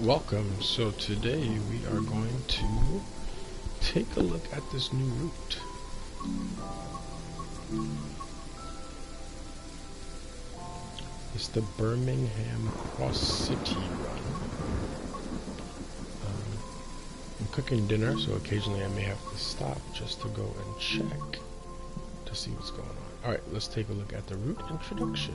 welcome. So today we are going to take a look at this new route. It's the Birmingham Cross City Run. I'm cooking dinner, so occasionally I may have to stop just to go and check to see what's going on. Alright, let's take a look at the route introduction.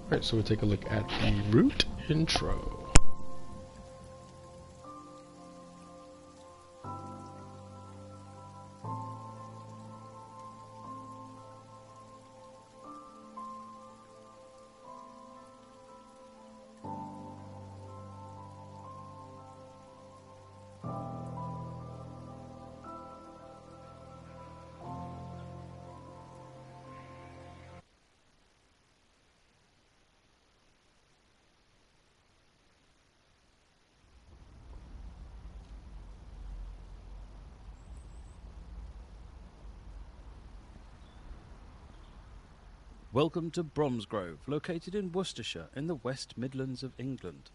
Alright, so we'll take a look at the route intro. Welcome to Bromsgrove, located in Worcestershire in the West Midlands of England.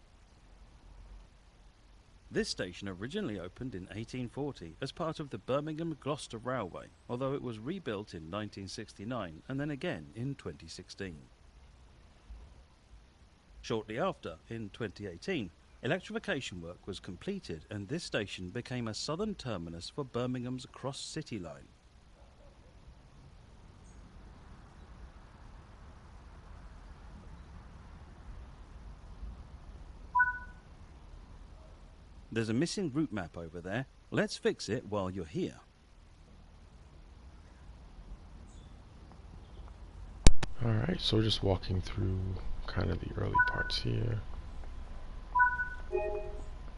This station originally opened in 1840 as part of the Birmingham-Gloucester Railway, although it was rebuilt in 1969 and then again in 2016. Shortly after, in 2018, electrification work was completed and this station became a southern terminus for Birmingham's Cross City Line. There's a missing route map over there. Let's fix it while you're here. Alright, so we're just walking through kind of the early parts here.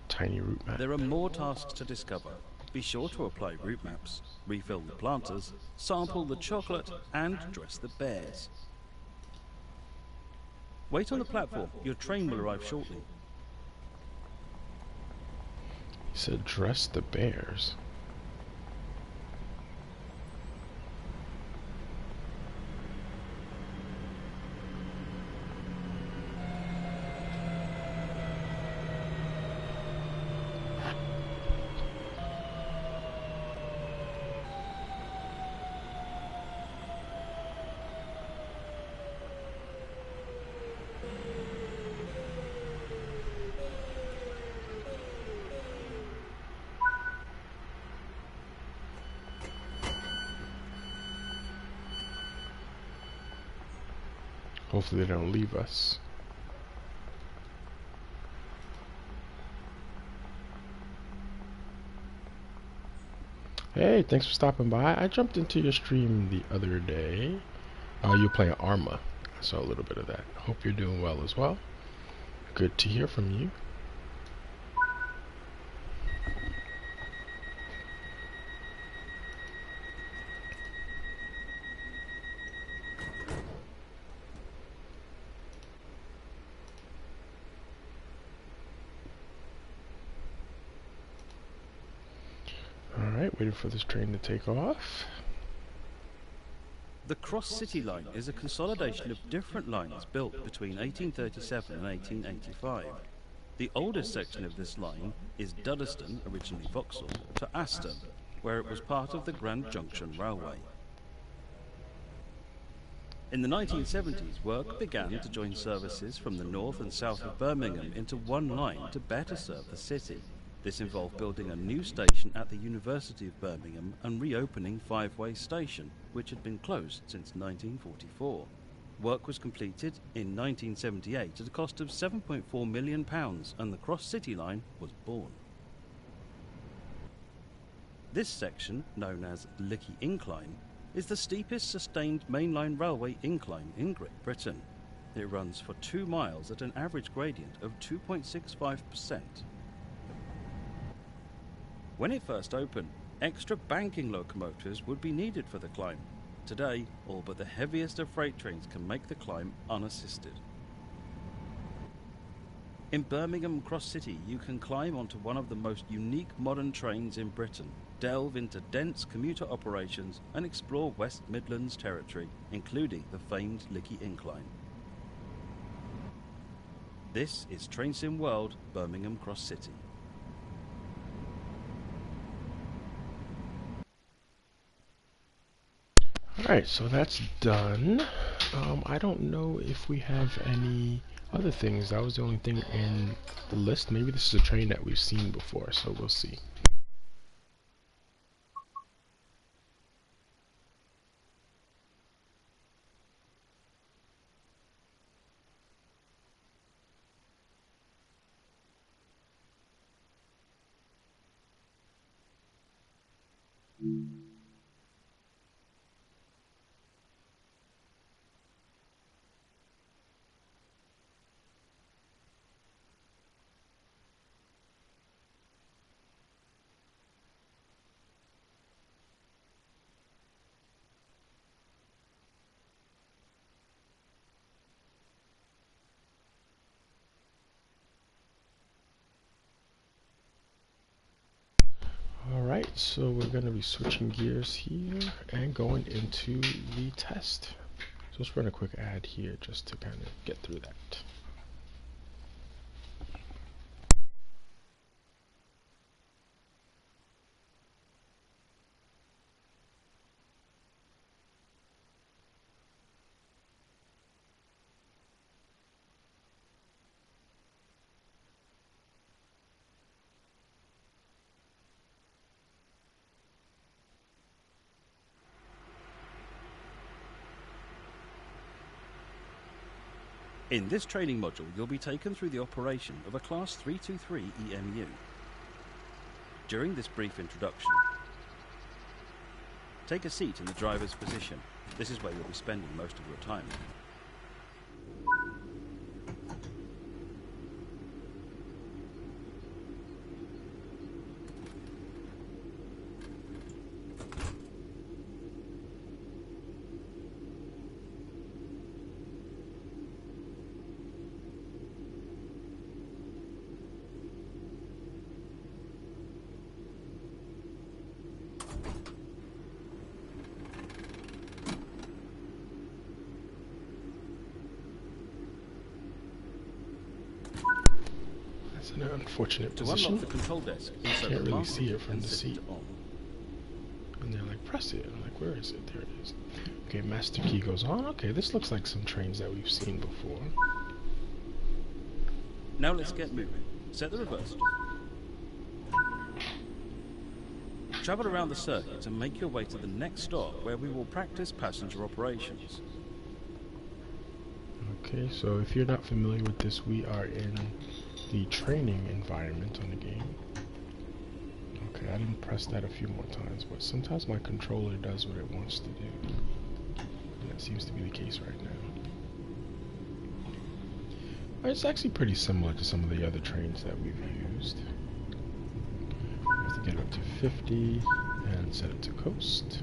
Tiny route map. There are more tasks to discover. Be sure to apply route maps, refill the planters, sample the chocolate, and dress the bears. Wait on the platform. Your train will arrive shortly. He said dress the bears. Hopefully they don't leave us. Hey, thanks for stopping by. I jumped into your stream the other day. You were playing Arma. I saw a little bit of that. Hope you're doing well as well. Good to hear from you. Alright, waiting for this train to take off. The Cross City Line is a consolidation of different lines built between 1837 and 1885. The oldest section of this line is Duddeston, originally Vauxhall, to Aston, where it was part of the Grand Junction Railway. In the 1970s, work began to join services from the north and south of Birmingham into one line to better serve the city. This involved building a new station at the University of Birmingham and reopening Five Ways Station, which had been closed since 1944. Work was completed in 1978 at a cost of £7.4 million and the Cross City Line was born. This section, known as Lickey Incline, is the steepest sustained mainline railway incline in Great Britain. It runs for 2 miles at an average gradient of 2.65%. When it first opened, Extra banking locomotives would be needed for the climb. Today, all but the heaviest of freight trains can make the climb unassisted. In Birmingham Cross City, you can climb onto one of the most unique modern trains in Britain, delve into dense commuter operations and explore West Midlands territory, including the famed Lickey Incline. This is TrainSim World, Birmingham Cross City. Alright, so that's done. I don't know if we have any other things. That was the only thing in the list. Maybe this is a train that we've seen before, so we'll see. Alright, so we're going to be switching gears here and going into the test. So let's run a quick ad here just to kind of get through that. In this training module, you'll be taken through the operation of a Class 323 EMU. During this brief introduction, take a seat in the driver's position. This is where you'll be spending most of your time. That's an unfortunate To position. unlock the control desk, insert Can't the really master see key it from and the set it seat. to on. And they're like, press it. I'm like, where is it? There it is. Okay, master key goes on. Okay, this looks like some trains that we've seen before. Now let's get moving. Set the reverse. Travel around the circuit and make your way to the next stop where we will practice passenger operations. Okay, so if you're not familiar with this, we are in the training environment on the game. Okay, I didn't press that a few more times, but sometimes my controller does what it wants to do. And that seems to be the case right now. It's actually pretty similar to some of the other trains that we've used. We have to get up to 50 and set it to coast.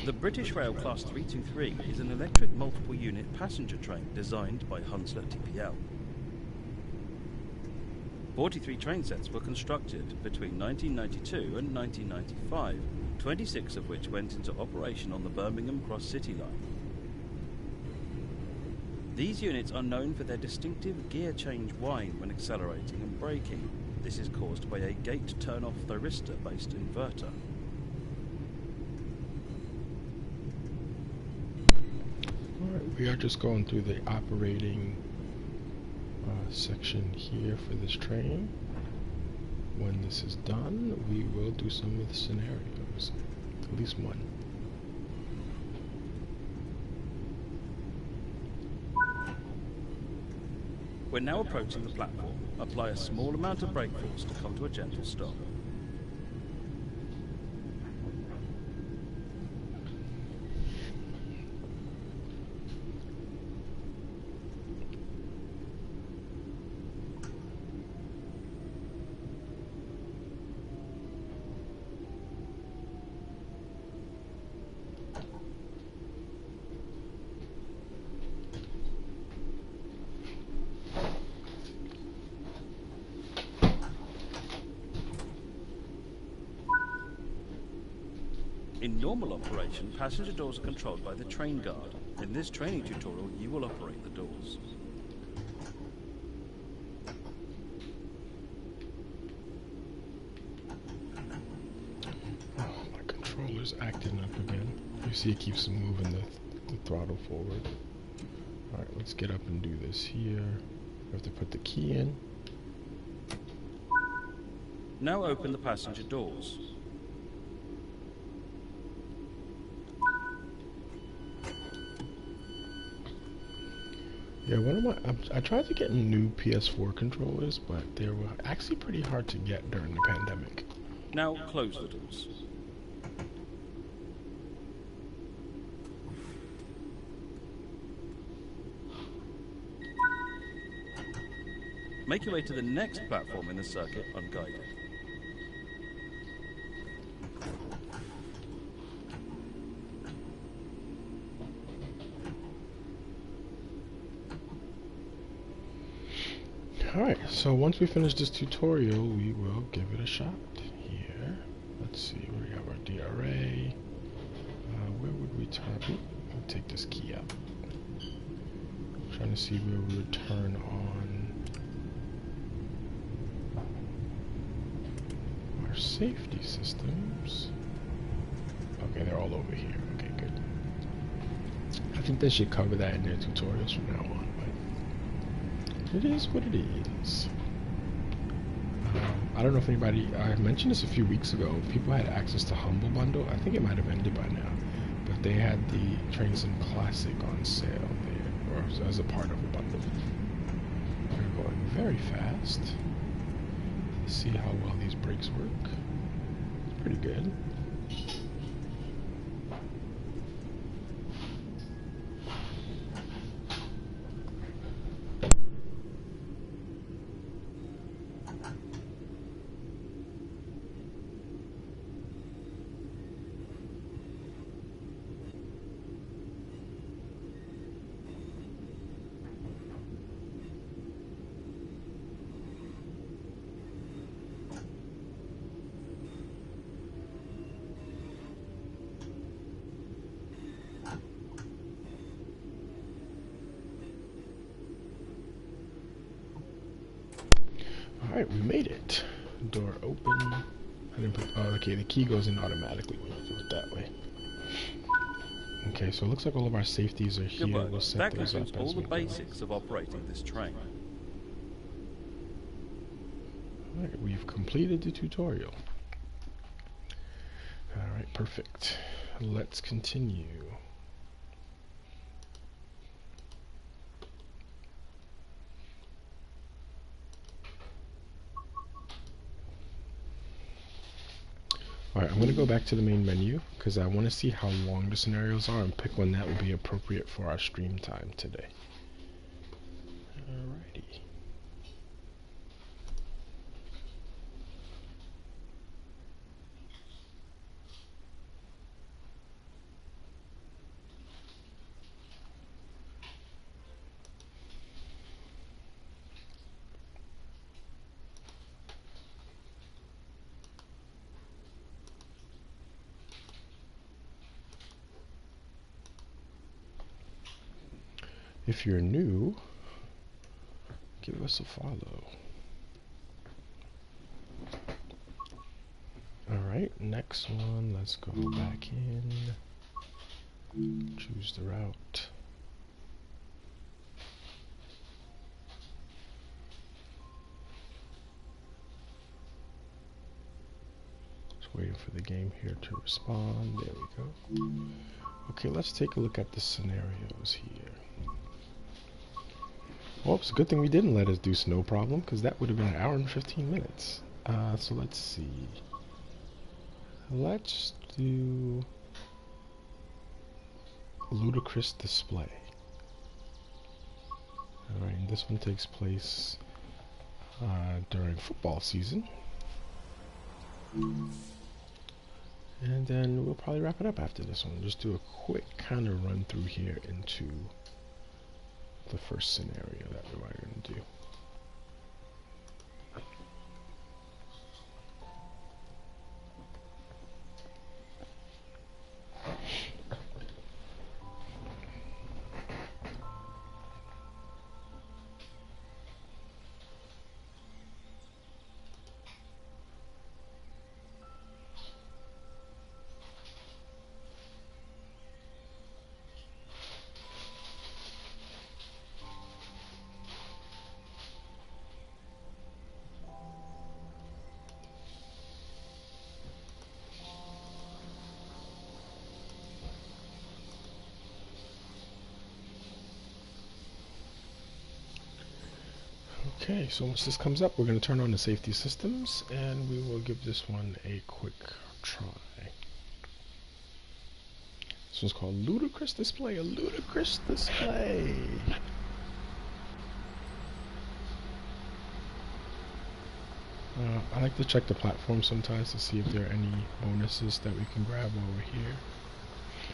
The British Rail Class 323 is an electric multiple unit passenger train designed by Hunslet TPL. 43 train sets were constructed between 1992 and 1995, 26 of which went into operation on the Birmingham Cross City line. These units are known for their distinctive gear change whine when accelerating and braking. This is caused by a gate turn-off thyristor-based inverter. Alright, we are just going through the operating section here for this train. When this is done, we will do some of the scenarios, at least one. We're now approaching the platform. Apply a small amount of brake force to come to a gentle stop. In normal operation, passenger doors are controlled by the train guard. In this training tutorial, you will operate the doors. Oh, my controller's acting up again. You see it keeps moving the throttle forward. Alright, let's get up and do this here. We have to put the key in. Now open the passenger doors. Yeah, I tried to get new PS4 controllers, but they were actually pretty hard to get during the pandemic. Now close the doors. Make your way to the next platform in the circuit unguided. Alright, so once we finish this tutorial, we will give it a shot here. Let's see, we have our DRA. Where would we turn? I'll take this key out. I'm trying to see where we would turn on our safety systems. Okay, they're all over here. Okay, good. I think they should cover that in their tutorials from now on. It is what it is. I don't know if anybody, I mentioned this a few weeks ago, people had access to Humble Bundle. I think it might have ended by now, but they had the Train Sim Classic on sale there, or as a part of the bundle. We're going very fast. Let's see how well these brakes work. Pretty good. Alright, we made it. Door open. I didn't put, oh, okay, the key goes in automatically when you do it that way. Okay, so it looks like all of our safeties are here. Good work. We'll set That those concludes up all as the we go. basics of operating this train. Alright, we've completed the tutorial. Alright, perfect. Let's continue. Alright, I'm going to go back to the main menu because I want to see how long the scenarios are and pick one that would be appropriate for our stream time today. Alrighty. If you're new, give us a follow. Alright, next one, let's go back in, choose the route. Just waiting for the game here to respond, there we go. Okay, let's take a look at the scenarios here. Well, it's a good thing we didn't let us do Snow Problem, because that would have been an hour and 15 minutes. So let's see. Let's do Ludicrous Display. Alright, and this one takes place during football season. And then we'll probably wrap it up after this one. Just do a quick kind of run through here into the first scenario that we're going to do. Okay, so once this comes up, we're going to turn on the safety systems and we will give this one a quick try. This one's called Ludicrous Display, a ludicrous display. I like to check the platform sometimes to see if there are any bonuses that we can grab while we're here.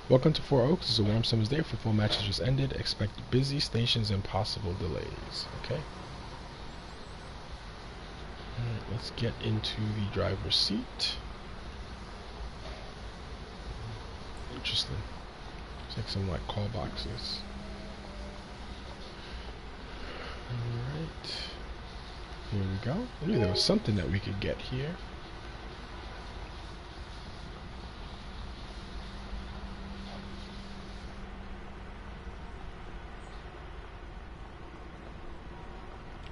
Welcome to Four Oaks. It's a warm summer's day. Football matches just ended. Expect busy stations and possible delays. Okay. Alright, let's get into the driver's seat. Interesting. It's like some call boxes. Alright. Here we go. I knew there was something that we could get here.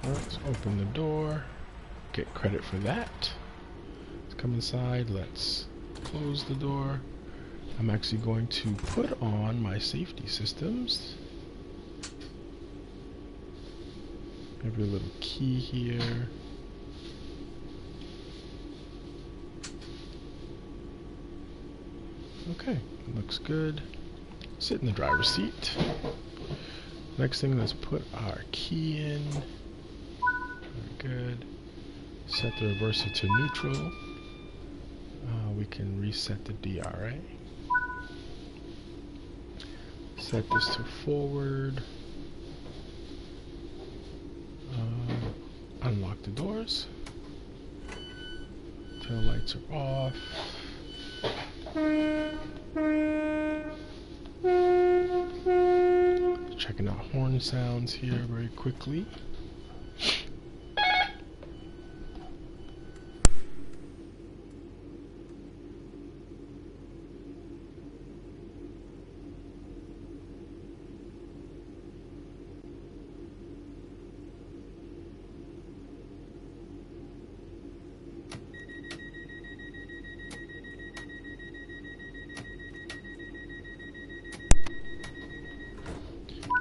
Alright, let's open the door. Get credit for that. Let's come inside. Let's close the door. I'm actually going to put on my safety systems. Maybe a little key here. Okay, looks good. Sit in the driver's seat. Next thing, let's put our key in. Very good. Set the reverser to neutral. We can reset the DRA. Set this to forward. Unlock the doors. Tail lights are off. Checking out horn sounds here very quickly.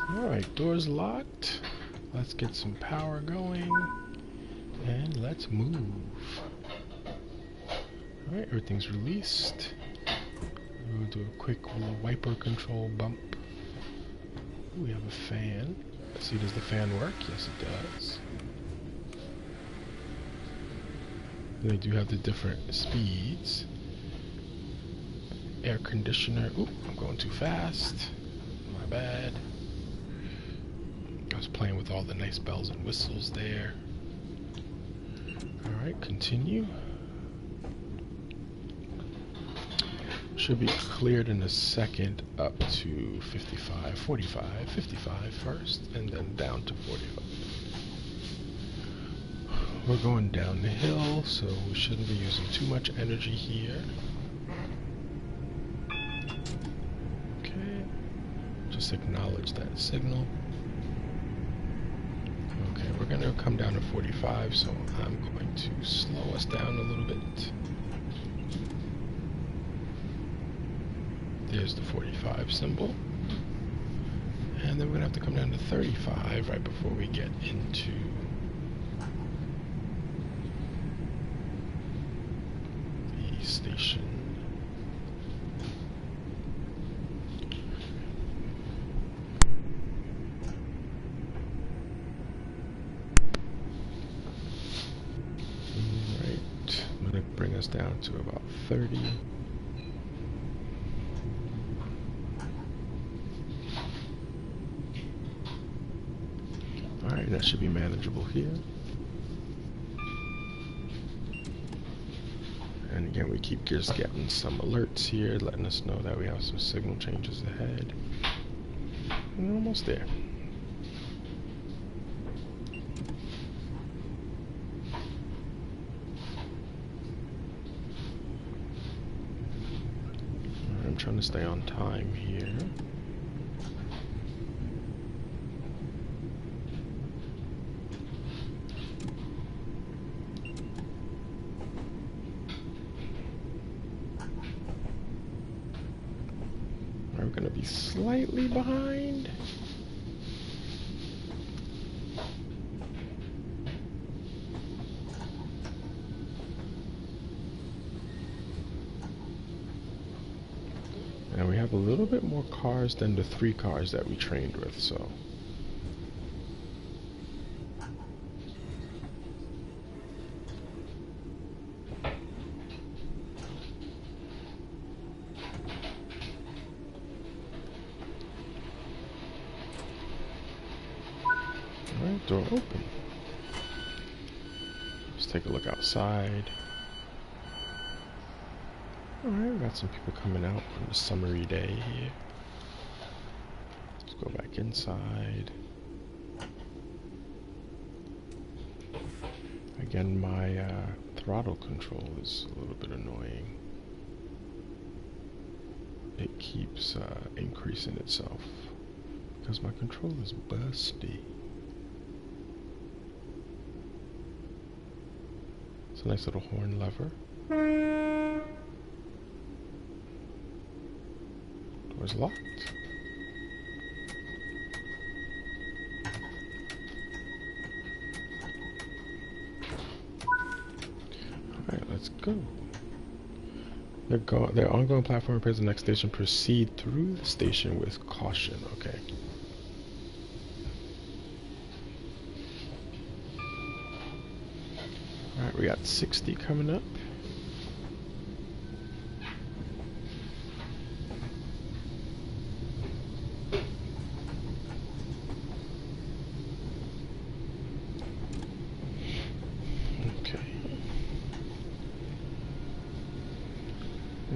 Alright, doors locked. Let's get some power going. And let's move. Alright, everything's released. We'll do a quick little wiper control bump. We have a fan. Let's see, does the fan work? Yes, it does. They do have the different speeds. Air conditioner. Oop, I'm going too fast. My bad. I was playing with all the nice bells and whistles there. Alright, continue. Should be cleared in a second up to 55, 45, 55 first, and then down to 45. We're going down the hill, so we shouldn't be using too much energy here. Okay, just acknowledge that signal. Okay, we're going to come down to 45, so I'm going to slow us down a little bit. There's the 45 symbol. And then we're going to have to come down to 35 right before we get into the station. Alright, I'm going to bring us down to about 30. Alright, that should be manageable here. And again, we keep just getting some alerts here, letting us know that we have some signal changes ahead. And we're almost there. Alright, I'm trying to stay on time here. We're going to be slightly behind. a little bit more cars than the 3 cars that we trained with, so. Alright, door open. Let's take a look outside. Alright, we got some people coming out on the summery day here. Let's go back inside. Again, my throttle control is a little bit annoying. It keeps increasing itself because my controller is busty. It's a nice little horn lever. Door's locked. Alright, let's go. Their ongoing platform repairs the next station. Proceed through the station with caution. Okay. Alright, we got 60 coming up.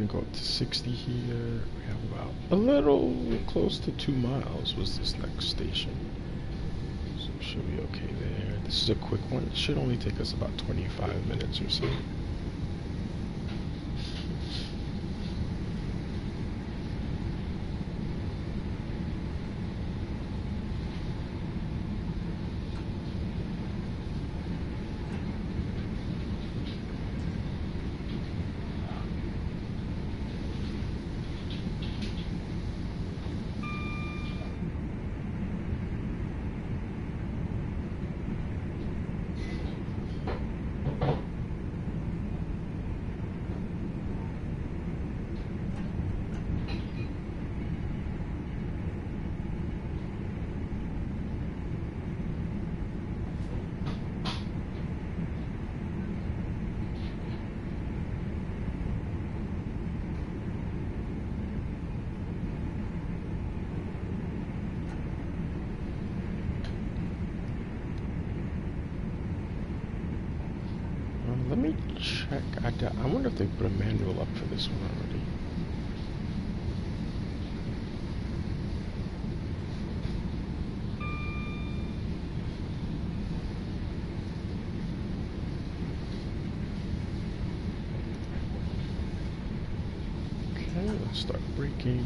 Go up to 60 here. We have about a little close to 2 miles was this next station. So we should be okay there. This is a quick one. It should only take us about 25 minutes or so. Let me check. I wonder if they put a manual up for this one already. Okay, let's start braking.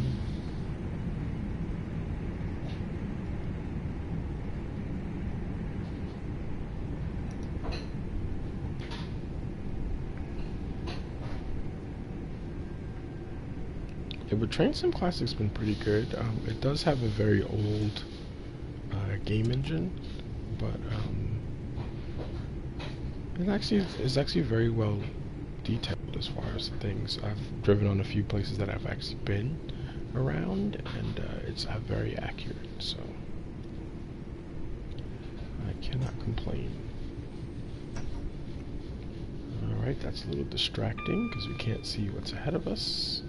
Yeah, but Train Sim Classic's been pretty good. It does have a very old game engine, but it's actually very well detailed as far as things. I've driven on a few places that I've actually been around, and it's very accurate, so I cannot complain. Alright, that's a little distracting because we can't see what's ahead of us.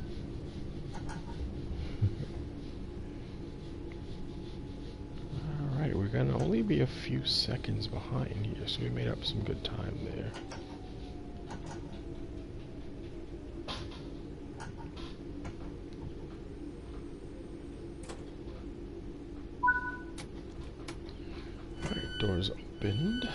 Alright, we're gonna only be a few seconds behind here, so we made up some good time there. Alright, doors opened.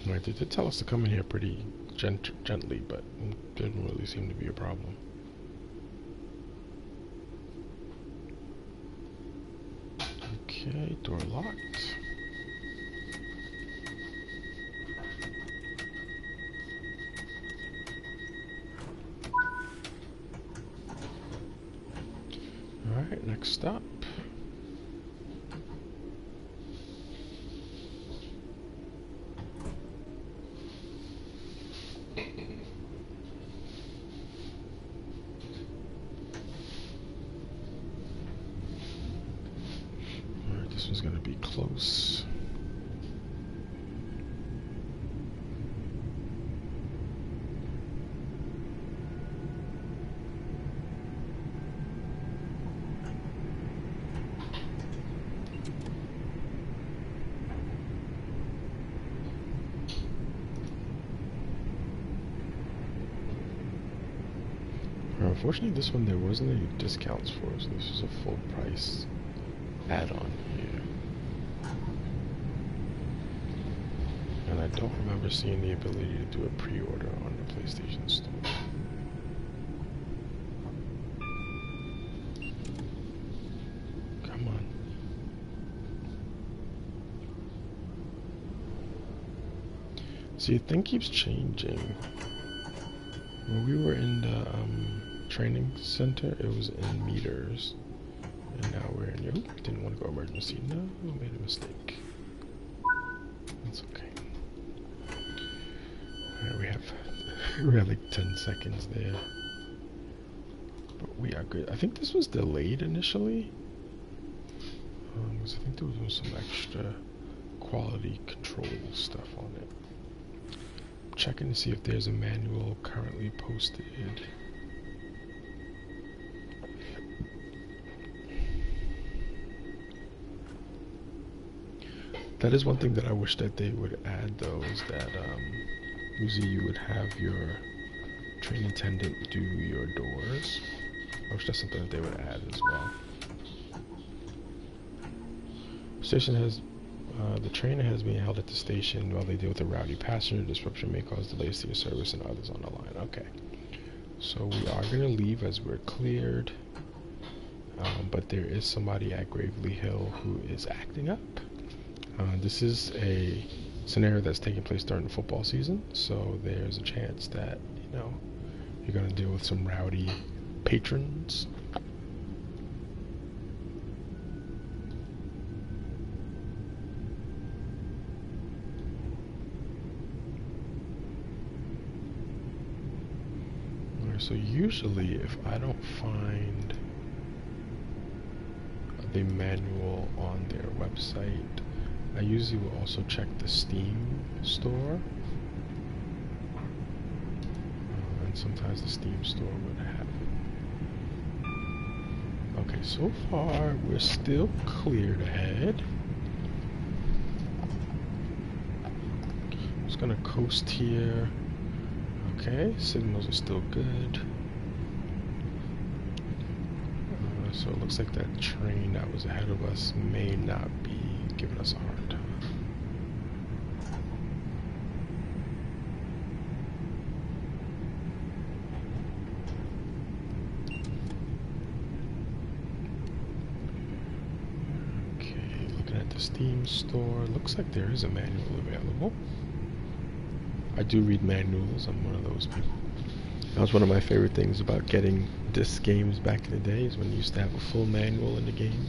Right, they did tell us to come in here pretty gently, but it didn't really seem to be a problem. Okay, door locked. stop. Alright, this one's gonna be close. Unfortunately, this one there wasn't any discounts for, so this is a full price add-on here. And I don't remember seeing the ability to do a pre-order on the PlayStation Store. Come on. See, the thing keeps changing. When we were in the training center, it was in meters, and now we're in. Oop, didn't want to go emergency. No, made a mistake. That's okay. Alright, we have like 10 seconds there, but we are good. I think this was delayed initially, because I think there was some extra quality control stuff on it. Checking to see if there's a manual currently posted. That is one thing that I wish that they would add, though, is that usually you would have your train attendant do your doors. I wish that's something that they would add as well. Station has the trainer has been held at the station while they deal with a rowdy passenger. Disruption may cause delays to your service and others on the line. Okay, so we are going to leave as we're cleared, but there is somebody at Gravely Hill who is acting up. This is a scenario that's taking place during the football season, so there's a chance that, you know, you're going to deal with some rowdy patrons. So usually if I don't find the manual on their website, I usually will also check the Steam store, and sometimes the Steam store would have it. Okay, so far we're still cleared ahead. Just gonna coast here. Okay, signals are still good. So it looks like that train that was ahead of us may not be giving us a hard time. Okay, looking at the Steam store, looks like there is a manual available. I do read manuals, I'm one of those people. That was one of my favorite things about getting disc games back in the day, is when you used to have a full manual in the game,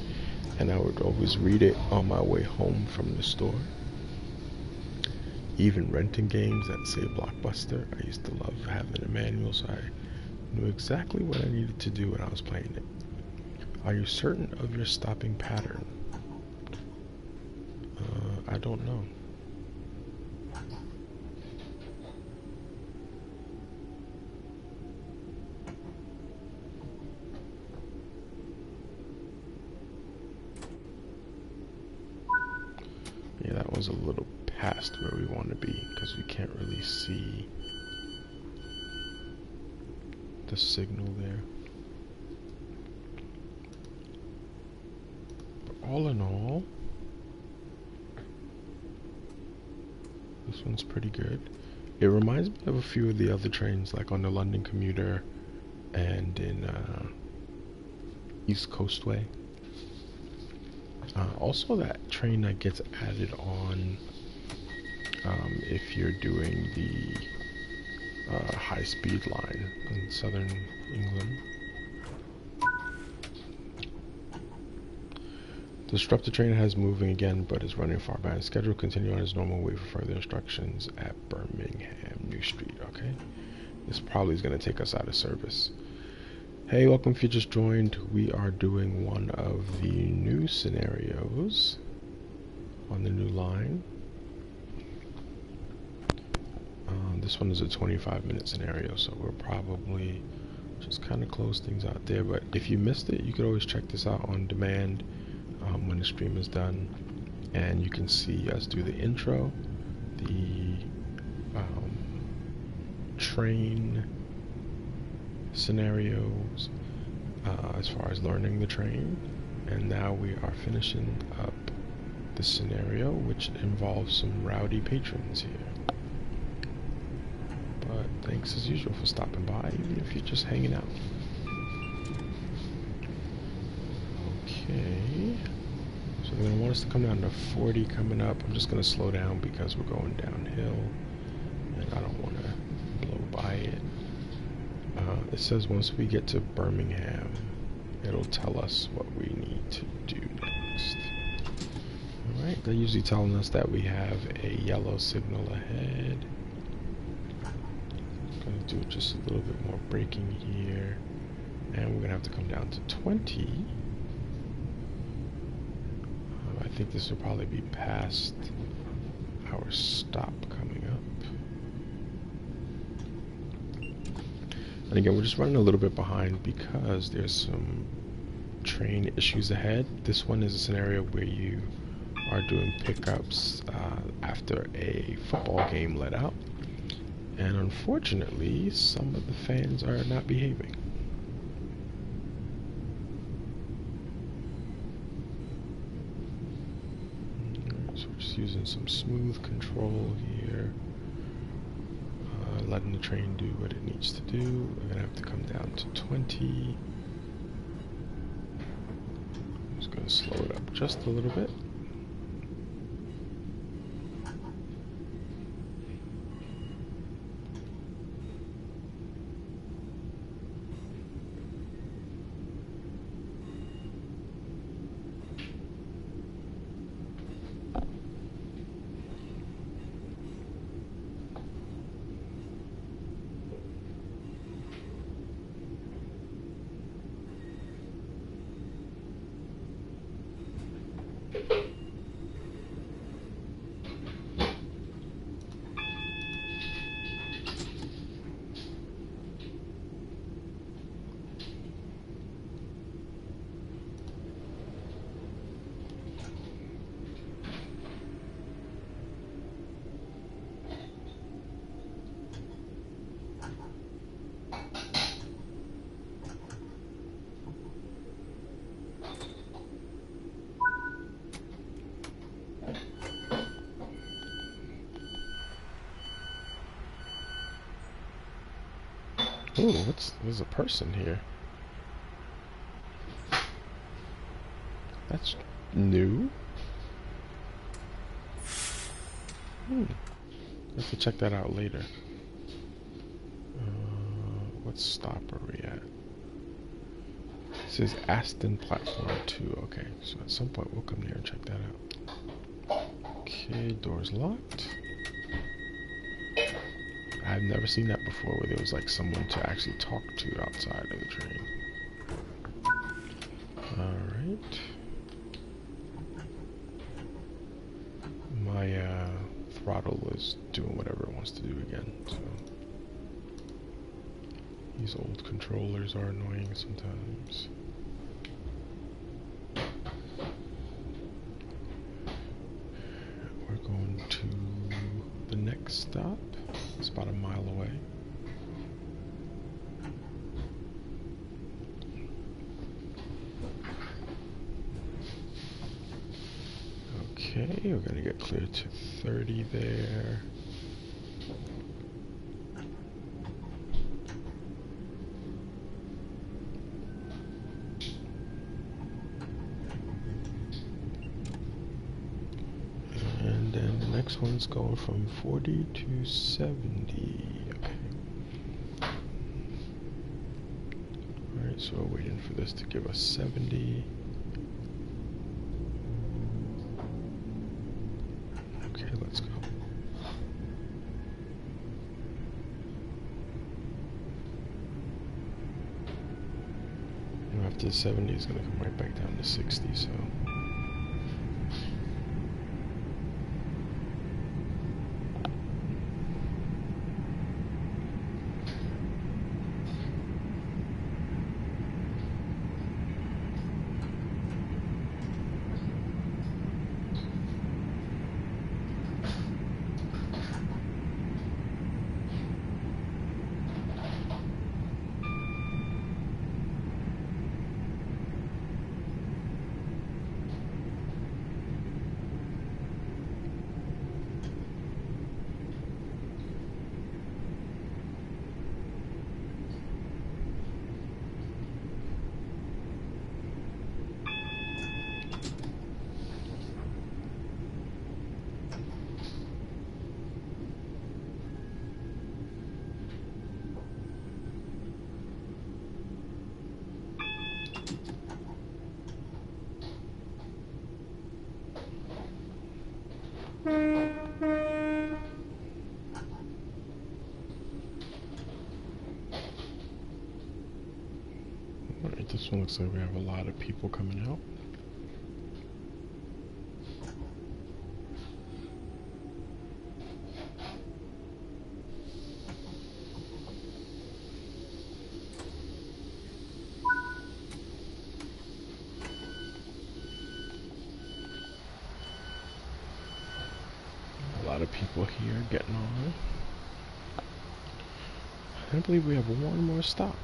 and I would always read it on my way home from the store. Even renting games at, say, Blockbuster, I used to love having a manual, so I knew exactly what I needed to do when I was playing it. Are you certain of your stopping pattern? I don't know. Yeah, that was a little past where we want to be, because we can't really see the signal there. But all in all, this one's pretty good. It reminds me of a few of the other trains, like on the London Commuter and in East Coastway. Also, that train that gets added on if you're doing the high-speed line in southern England. Disrupt the train has moving again, but is running far behind schedule. Continue on his normal way for further instructions at Birmingham New Street. Okay. This probably is going to take us out of service. Hey, welcome if you just joined. We are doing one of the new scenarios on the new line. This one is a 25-minute scenario, so we'll probably just kind of close things out there. But if you missed it, you could always check this out on demand when the stream is done, and you can see us do the intro, the train scenarios as far as learning the train, and now we are finishing up the scenario, which involves some rowdy patrons here. But thanks as usual for stopping by, even if you're just hanging out. Okay, so they're going to want us to come down to 40 coming up. I'm just going to slow down because we're going downhill and I don't want to blow by it. It says once we get to Birmingham, it'll tell us what we need to do next. Alright, they're usually telling us that we have a yellow signal ahead. Gonna do just a little bit more braking here, and we're gonna have to come down to 20. I think this will probably be past our stop coming up. And again, we're just running a little bit behind because there's some train issues ahead. This one is a scenario where you are doing pickups after a football game let out. And unfortunately, some of the fans are not behaving. So we're just using some smooth control here. Letting the train do what it needs to do. We're going to have to come down to 20. I'm just going to slow it up just a little bit. Ooh, there's a person here. That's new. Have to check that out later. What stop are we at? It says Aston Platform 2. Okay, so at some point we'll come here and check that out. Okay, door's locked. I've never seen that before, where there was like someone to actually talk to outside of the train. Alright. My throttle is doing whatever it wants to do again, so these old controllers are annoying sometimes. We're going to the next stop. It's about a mile away. Okay, we're gonna get clear to 30 there. And then the next one's going from 40 to 70. Okay. Alright, so we're waiting for this to give us 70. to 70, it's gonna come right back down to 60. So. Alright, this one looks like we have a lot of people coming out. A lot of people here getting on. I believe we have one more stop.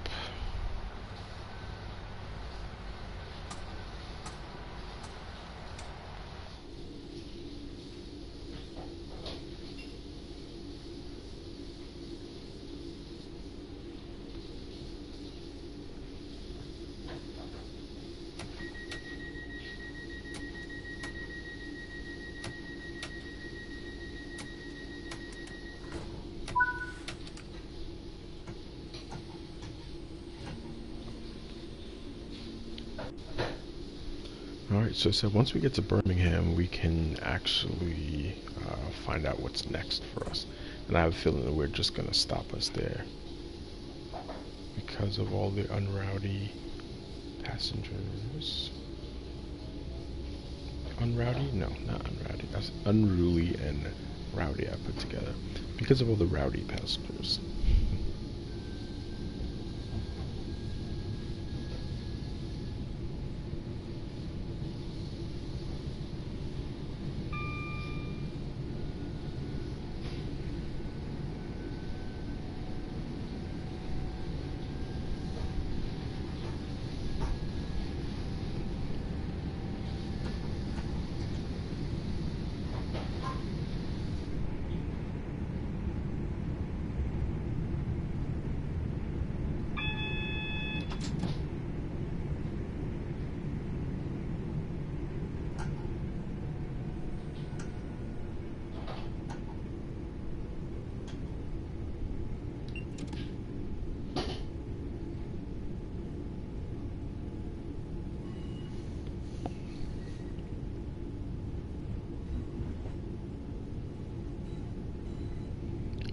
Alright, so once we get to Birmingham, we can actually find out what's next for us. And I have a feeling that we're just going to stop us there because of all the unrowdy passengers. Unrowdy? No, not unrowdy. That's unruly and rowdy I put together. Because of all the rowdy passengers.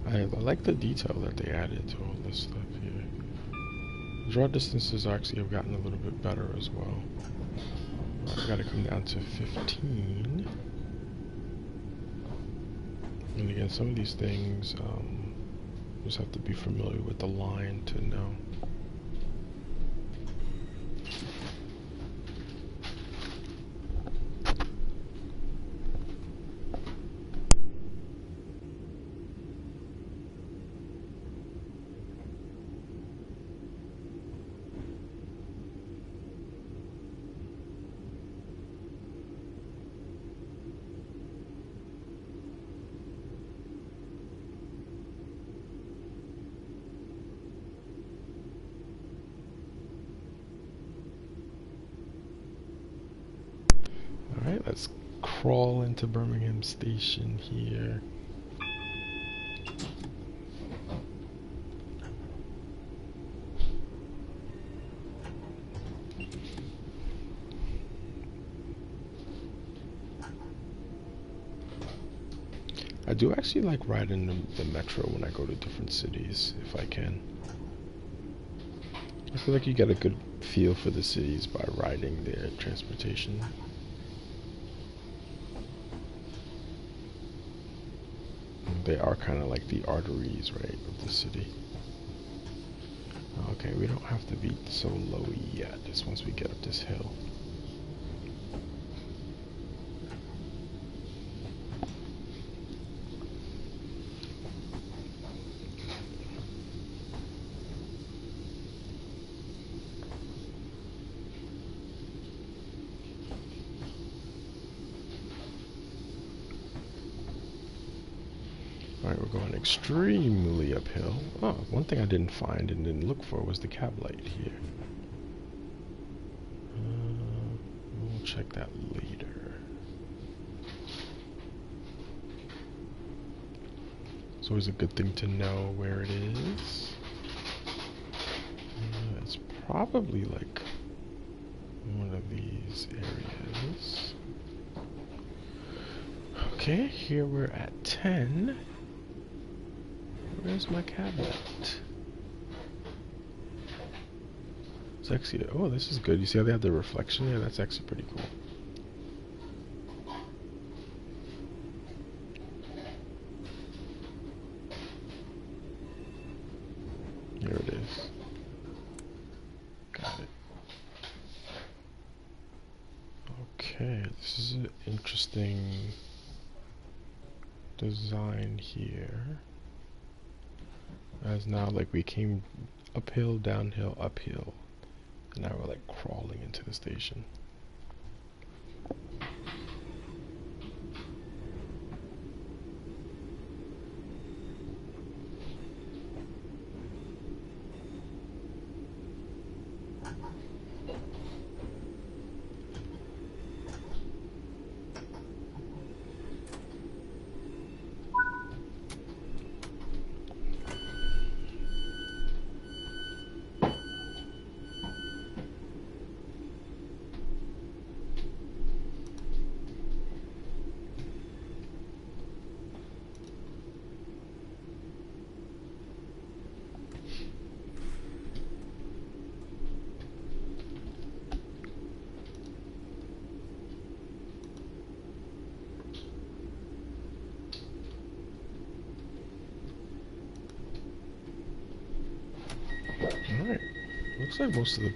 I like the detail that they added to all this stuff here. Draw distances actually have gotten a little bit better as well. I gotta come down to 15. And again, some of these things, you just have to be familiar with the line to know. Alright, let's crawl into Birmingham Station here. I do actually like riding the metro when I go to different cities, if I can. I feel like you get a good feel for the cities by riding their transportation. They are kind of like the arteries, right, of the city. Okay, we don't have to be so low yet, just once we get up this hill. Alright, we're going extremely uphill. Oh, one thing I didn't find and didn't look for was the cab light here. We'll check that later. It's always a good thing to know where it is. It's probably like one of these areas. Okay, here we're at 10. Where's my cabinet? It's actually, oh, this is good. You see how they have the reflection there? That's actually pretty cool. Here it is. Got it. Okay, this is an interesting design here. As now, like, we came uphill, downhill, uphill. And now we're like crawling into the station. Alright, looks like most of the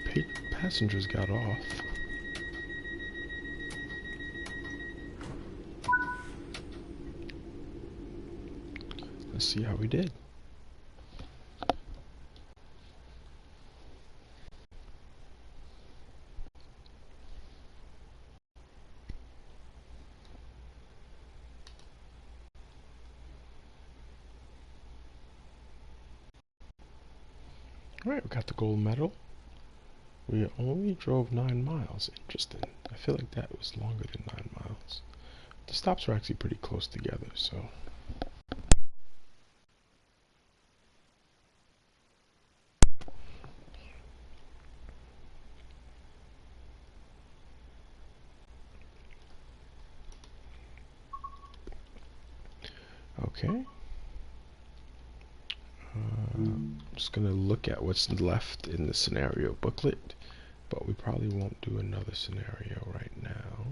passengers got off. Let's see how we did. Alright, we got the gold medal. We only drove 9 miles. Interesting. I feel like that was longer than 9 miles. The stops were actually pretty close together, so. Okay. I'm just gonna look at what's left in the scenario booklet, but we probably won't do another scenario right now.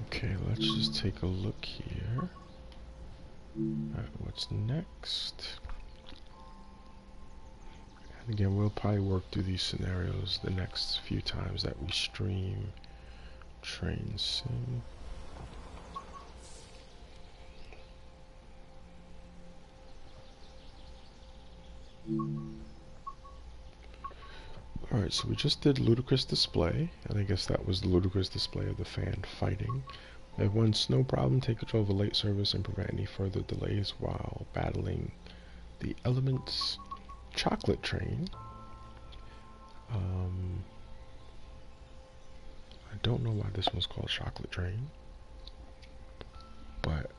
Okay, let's just take a look here at what's next. Again, we'll probably work through these scenarios the next few times that we stream Train Sim. Alright, so we just did ludicrous display, and I guess that was the ludicrous display of the fan fighting. We have one snow problem, take control of a late service and prevent any further delays while battling the elements. Chocolate train. I don't know why this one's called chocolate train, but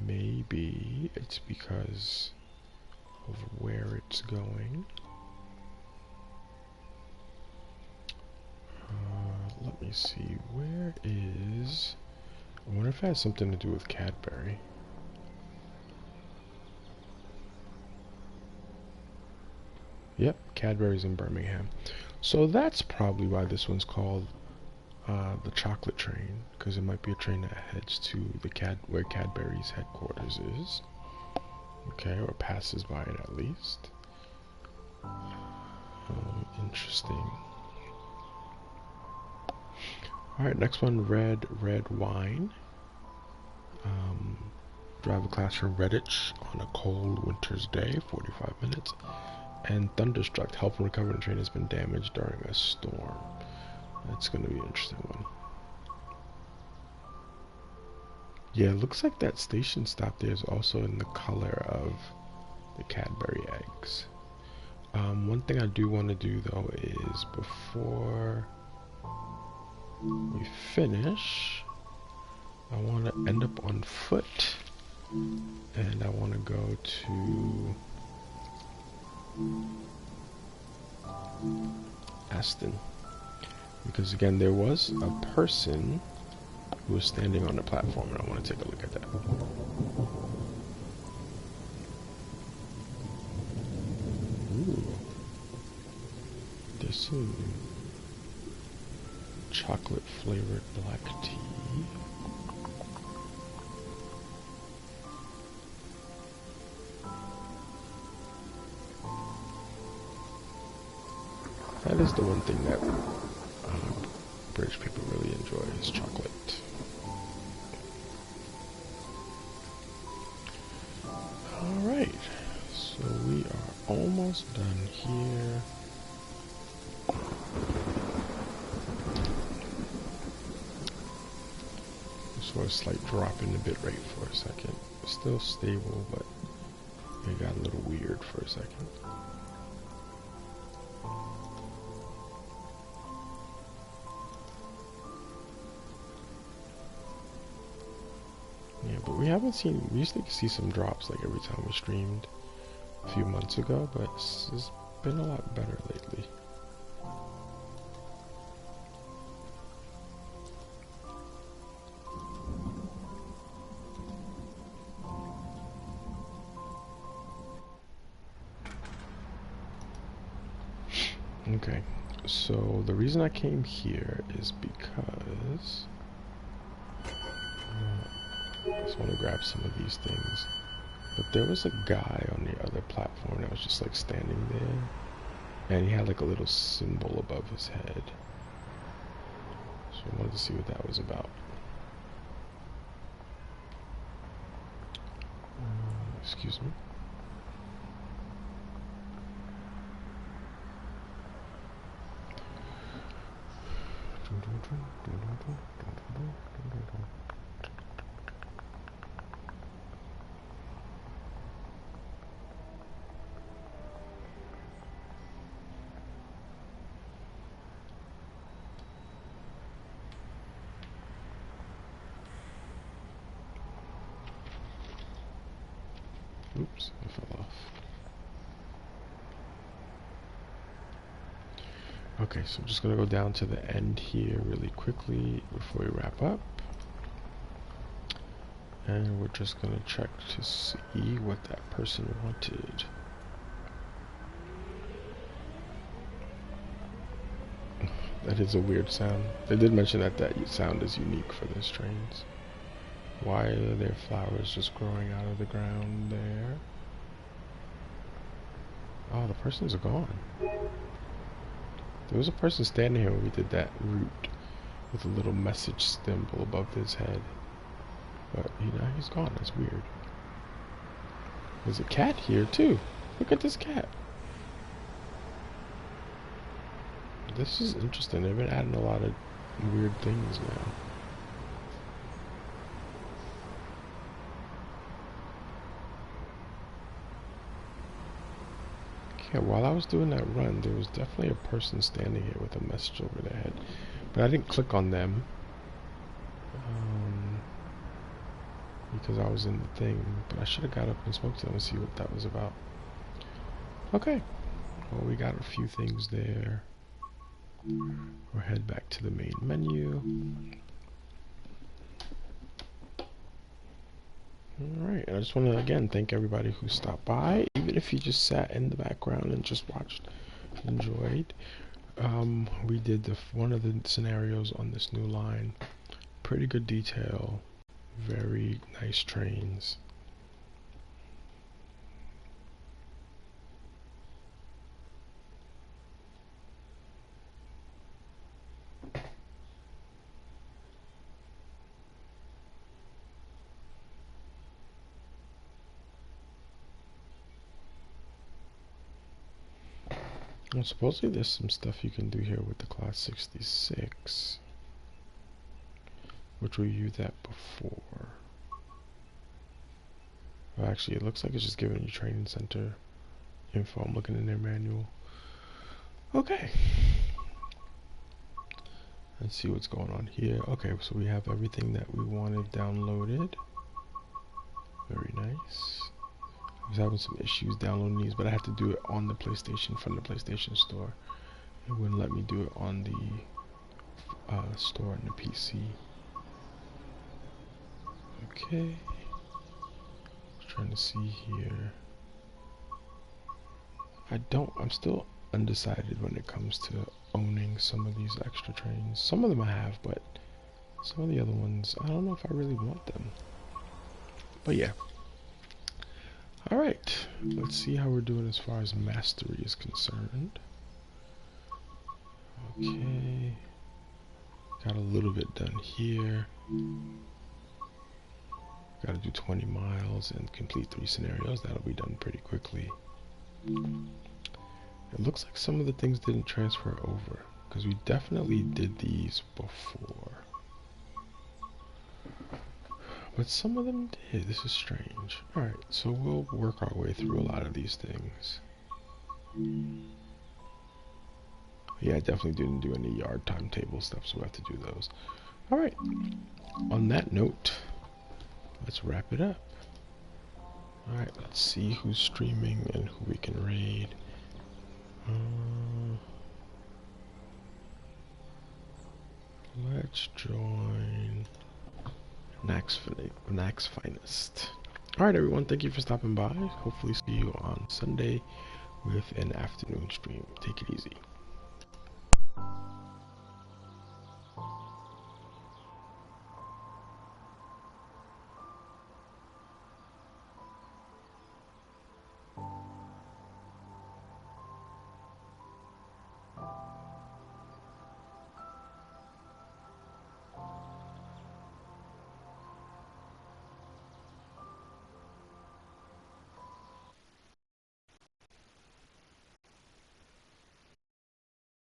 maybe it's because of where it's going. Let me see, where is... I wonder if it has something to do with Cadbury. Yep, Cadbury's in Birmingham. So that's probably why this one's called the chocolate train, because it might be a train that heads to the where Cadbury's headquarters is. Okay, or passes by it at least. Interesting. Alright, next one, red wine. Drive a class from Redditch on a cold winter's day, 45 minutes. And Thunderstruck, help and recover the train has been damaged during a storm. That's going to be an interesting one. Yeah, it looks like that station stop there is also in the color of the Cadbury eggs. One thing I do want to do though is before we finish, I want to end up on foot, and I want to go to Aston, because again there was a person who was standing on the platform, and I want to take a look at that. Ooh, there's some chocolate flavored black tea. That is the one thing that British people really enjoy, is chocolate. Alright, so we are almost done here. Saw a slight drop in the bit rate for a second. It's still stable, but it got a little weird for a second. Yeah, but we haven't seen, we used to see some drops like every time we streamed a few months ago, but it's been a lot better lately. Okay, so the reason I came here is because I just want to grab some of these things. But there was a guy on the other platform that was just like standing there, and he had like a little symbol above his head. So I wanted to see what that was about. Excuse me. Oops, I fell off. Okay, so I'm just going to go down to the end here really quickly before we wrap up. And we're just going to check to see what that person wanted. That is a weird sound. They did mention that that sound is unique for those trains. Why are there flowers just growing out of the ground there? Oh, the person's gone. There was a person standing here when we did that route with a little message symbol above his head. But he's gone. That's weird. There's a cat here too. Look at this cat. This is interesting. They've been adding a lot of weird things now. Yeah, while I was doing that run, there was definitely a person standing here with a message over their head. But I didn't click on them. Because I was in the thing. But I should have got up and spoke to them and see what that was about. Okay. Well, we got a few things there. We'll head back to the main menu. Alright, I just want to again thank everybody who stopped by, even if you just sat in the background and just watched, enjoyed. We did one of the scenarios on this new line. Pretty good detail, very nice trains. Well, supposedly there's some stuff you can do here with the Class 66, which we used that before. Well, actually, it looks like it's just giving you training center info. I'm looking in their manual. Okay. Let's see what's going on here. Okay, so we have everything that we wanted downloaded. Very nice. I was having some issues downloading these, but I had to do it on the PlayStation from the PlayStation Store. It wouldn't let me do it on the store on the PC. Okay. Trying to see here. I'm still undecided when it comes to owning some of these extra trains. Some of them I have, but some of the other ones, I don't know if I really want them. But yeah. Alright, let's see how we're doing as far as mastery is concerned. Okay. Got a little bit done here. Got to do 20 miles and complete 3 scenarios. That'll be done pretty quickly. It looks like some of the things didn't transfer over, because we definitely did these before. But some of them did. This is strange. Alright, so we'll work our way through a lot of these things. Yeah, I definitely didn't do any yard timetable stuff, so we'll have to do those. Alright, on that note, let's wrap it up. Alright, let's see who's streaming and who we can raid. Let's join Nax Finest. Alright everyone, thank you for stopping by. Hopefully see you on Sunday with an afternoon stream. Take it easy.